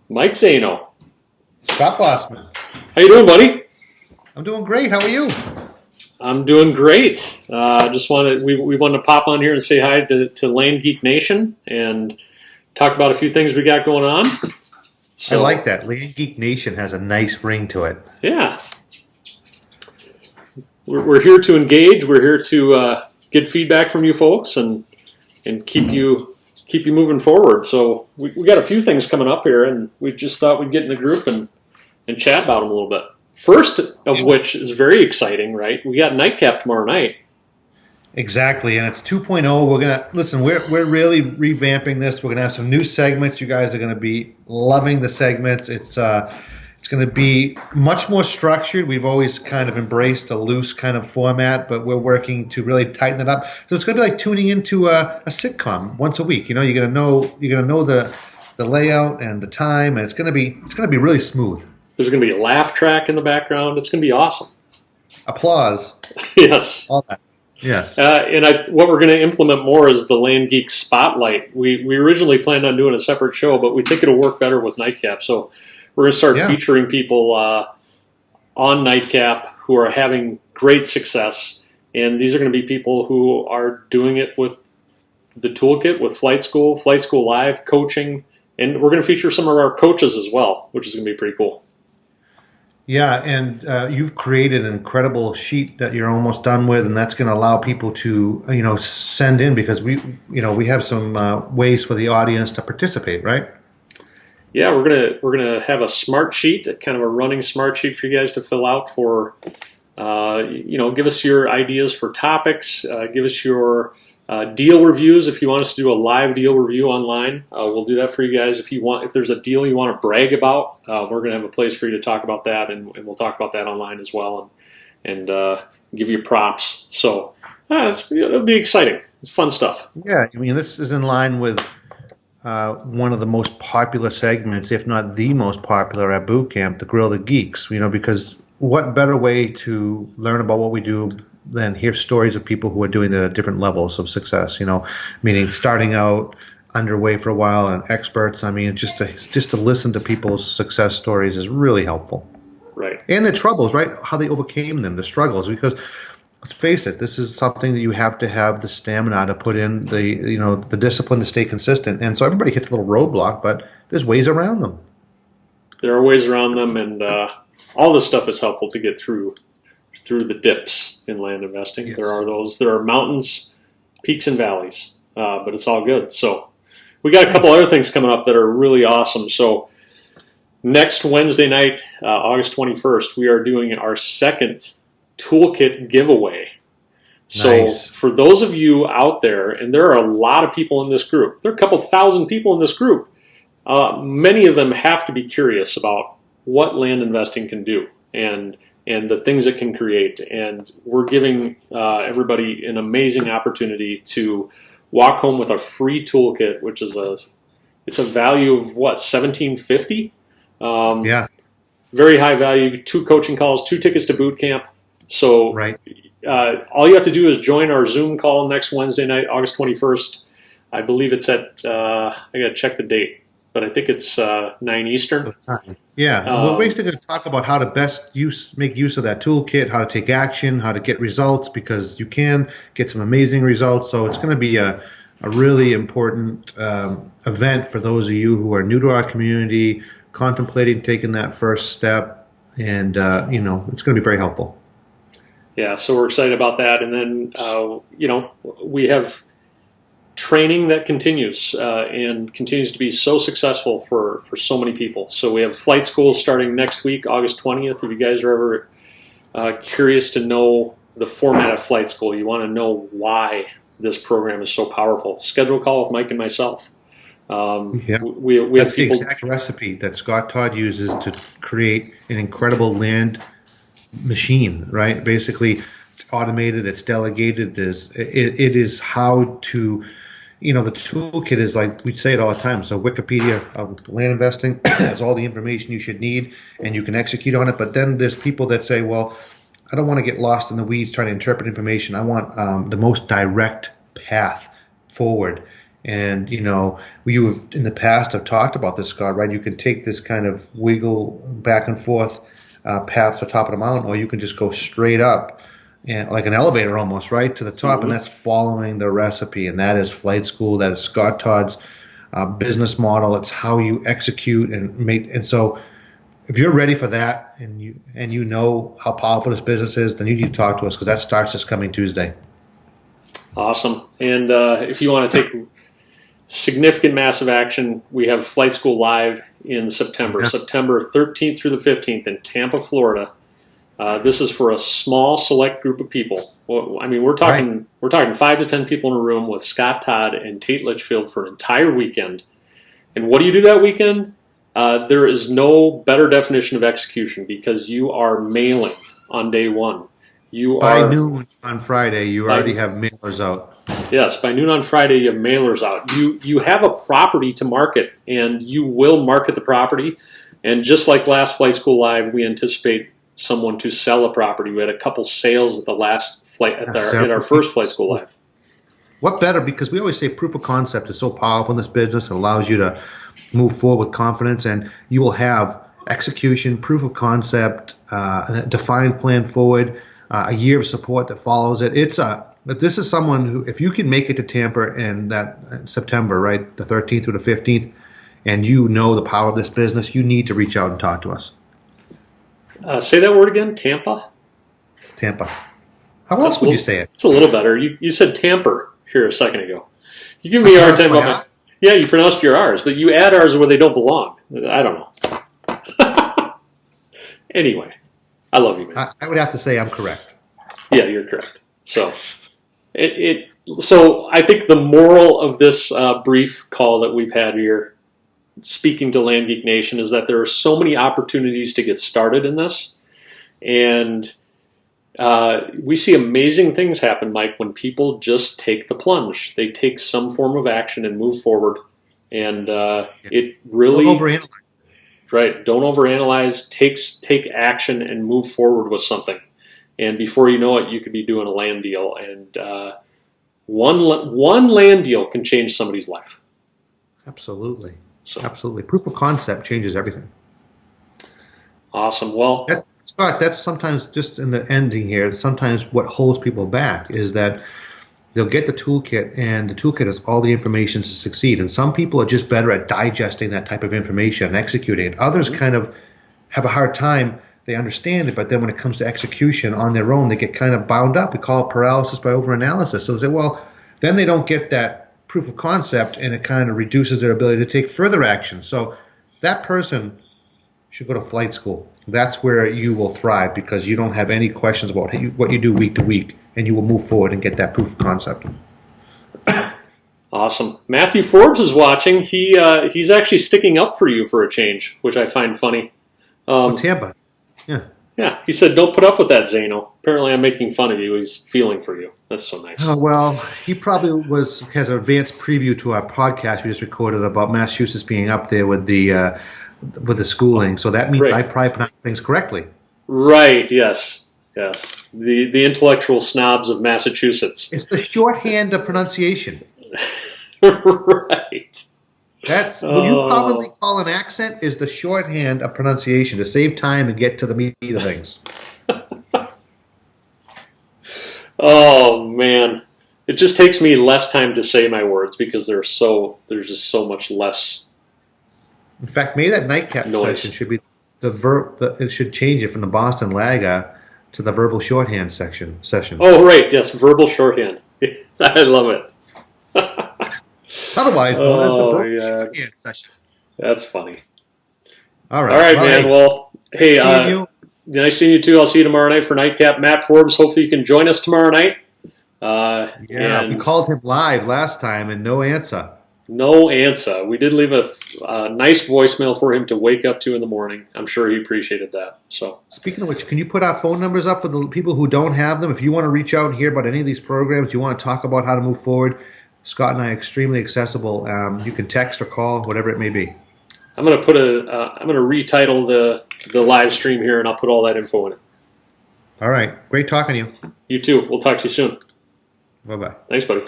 Mike Zano. Scott Bossman. How you doing, buddy? I'm doing great. How are you? I'm doing great. Just wanted we wanted to pop on here and say hi to Land Geek Nation and talk about a few things we got going on. I like that. Land Geek Nation has a nice ring to it. Yeah. We're here to engage. We're here to get feedback from you folks and keep you moving forward. So we got a few things coming up here, and we just thought we'd get in the group and chat about them a little bit. First of which is very exciting, right? We got Nightcap tomorrow night. Exactly, and it's 2.0. We're gonna listen. We're really revamping this. We're gonna have some new segments. You guys are gonna be loving the segments. It's going to be much more structured. We've always kind of embraced a loose kind of format, but we're working to really tighten it up. So it's going to be like tuning into a sitcom once a week. You know, you're going to know the layout and the time, and it's going to be really smooth. There's going to be a laugh track in the background. It's going to be awesome. Applause. Yes. All that. Yes. And what we're going to implement more is the Land Geek Spotlight. We originally planned on doing a separate show, but we think it'll work better with Nightcap. So we're going to start featuring people on Nightcap who are having great success. And these are going to be people who are doing it with the Toolkit, with Flight School Live, coaching. And we're going to feature some of our coaches as well, which is going to be pretty cool. Yeah, and you've created an incredible sheet that you're almost done with, and that's going to allow people to, send in, because we have some ways for the audience to participate, right? Yeah, we're gonna have a smart sheet, kind of a running smart sheet for you guys to fill out for, give us your ideas for topics, give us your deal reviews. If you want us to do a live deal review online, we'll do that for you guys. If there's a deal you want to brag about, we're going to have a place for you to talk about that, and we'll talk about that online as well, and give you props. So it'll be exciting. It's fun stuff. Yeah, I mean, this is in line with one of the most popular segments, if not the most popular at boot camp, the Grill the Geeks. Because what better way to learn about what we do than hear stories of people who are doing it at different levels of success, meaning starting out, underway for a while, and experts. I mean, just to listen to people's success stories is really helpful. Right. And the troubles, right? How they overcame them, the struggles, because let's face it, this is something that you have to have the stamina to put in, the discipline to stay consistent. And so everybody hits a little roadblock, but there's ways around them. There are ways around them, and all this stuff is helpful to get through the dips in land investing. Yes. There are mountains, peaks, and valleys, but it's all good. So we got a couple other things coming up that are really awesome. So next Wednesday night, August 21st, we are doing our second Toolkit Giveaway. So for those of you out there, and there are a lot of people in this group, there are a couple thousand people in this group, many of them have to be curious about what land investing can do and the things it can create. And we're giving everybody an amazing opportunity to walk home with a free toolkit, which is a value of $17.50. Yeah. Very high value. 2 coaching calls, 2 tickets to boot camp. So all you have to do is join our Zoom call next Wednesday night, August 21st. I believe it's at, I got to check the date, but I think it's 9 Eastern. Yeah, we're basically going to talk about how to best make use of that toolkit, how to take action, how to get results, because you can get some amazing results. So it's going to be a really important event for those of you who are new to our community, contemplating taking that first step, and it's going to be very helpful. Yeah, so we're excited about that, and then we have training that continues and continues to be so successful for so many people. So we have flight school starting next week, August 20th. If you guys are ever curious to know the format of flight school, you want to know why this program is so powerful, schedule a call with Mike and myself. We That's have people. The exact recipe that Scott Todd uses to create an incredible land machine, right? Basically, it's automated, it's delegated. It is how to, the toolkit is like, we say it all the time. So Wikipedia of land investing has all the information you should need, and you can execute on it. But then there's people that say, well, I don't want to get lost in the weeds trying to interpret information. I want the most direct path forward. And, you have in the past have talked about this, Scott, right? You can take this kind of wiggle back and forth path to the top of the mountain, or you can just go straight up and like an elevator almost, right, to the top. And that's following the recipe. And that is flight school. That is Scott Todd's business model. It's how you execute and make. And so if you're ready for that and you know how powerful this business is, then you need to talk to us, because that starts this coming Tuesday. Awesome. And if you want to take significant massive action, we have Flight School Live in September, September 13th through the 15th in Tampa, Florida. This is for a small select group of people. Well, I mean, we're talking 5 to 10 people in a room with Scott Todd and Tate Litchfield for an entire weekend. And what do you do that weekend? There is no better definition of execution, because you are mailing on day one. By noon on Friday, you already have mailers out. Yes, by noon on Friday, you have mailers out. You have a property to market, and you will market the property. And just like last Flight School Live, we anticipate someone to sell a property. We had a couple sales at the last at our first Flight School Live. What better? Because we always say proof of concept is so powerful in this business. It allows you to move forward with confidence, and you will have execution, proof of concept, a defined plan forward, a year of support that follows it. But this is someone who, if you can make it to Tampa in that September, right, the 13th through the 15th, and you know the power of this business, you need to reach out and talk to us. Say that word again, Tampa? Tampa. How else would you say it? It's a little better. You said Tamper here a second ago. You give me a hard time about my... Yeah, you pronounced your R's, but you add R's where they don't belong. I don't know. Anyway, I love you, man. I would have to say I'm correct. Yeah, you're correct. So, so I think the moral of this brief call that we've had here, speaking to Land Geek Nation, is that there are so many opportunities to get started in this, and we see amazing things happen, Mike, when people just take the plunge. They take some form of action and move forward, and it really... Don't overanalyze. Right. Don't overanalyze. Take action and move forward with something. And before you know it, you could be doing a land deal. And one land deal can change somebody's life. Absolutely. Absolutely. Proof of concept changes everything. Awesome. Well, Scott, that's sometimes just in the ending here. Sometimes what holds people back is that they'll get the toolkit, and the toolkit has all the information to succeed. And some people are just better at digesting that type of information and executing it. Others kind of have a hard time. They understand it, but then when it comes to execution on their own, they get kind of bound up. We call it paralysis by overanalysis. So they say, well, then they don't get that proof of concept, and it kind of reduces their ability to take further action. So that person should go to flight school. That's where you will thrive, because you don't have any questions about what you do week to week, and you will move forward and get that proof of concept. Awesome. Matthew Forbes is watching. He's actually sticking up for you for a change, which I find funny. Tampa. Yeah. Yeah. He said, "Don't put up with that, Zano. Apparently, I'm making fun of you. He's feeling for you." That's so nice. Well, he probably has an advanced preview to our podcast we just recorded about Massachusetts being up there with the schooling. So that means I probably pronounce things correctly. Right. Yes. The intellectual snobs of Massachusetts. It's the shorthand of pronunciation. Right. That's what you commonly call an accent, is the shorthand of pronunciation to save time and get to the meat of things. Oh man, it just takes me less time to say my words because there's just so much less. In fact, maybe that nightcap session should be it should change it from the Boston Lager to the verbal shorthand session. Oh right, yes, verbal shorthand. I love it. Otherwise known as the verbal shorthand session. That's funny. All right, man. Well, hey, nice seeing you too. I'll see you tomorrow night for Nightcap. Matt Forbes, hopefully you can join us tomorrow night. We called him live last time and no answer. No answer. We did leave a nice voicemail for him to wake up to in the morning. I'm sure he appreciated that. So, speaking of which, can you put our phone numbers up for the people who don't have them? If you want to reach out and hear about any of these programs, you want to talk about how to move forward, Scott and I are extremely accessible. You can text or call, whatever it may be. I'm going to retitle the live stream here, and I'll put all that info in it. All right. Great talking to you. You too. We'll talk to you soon. Bye-bye. Thanks, buddy.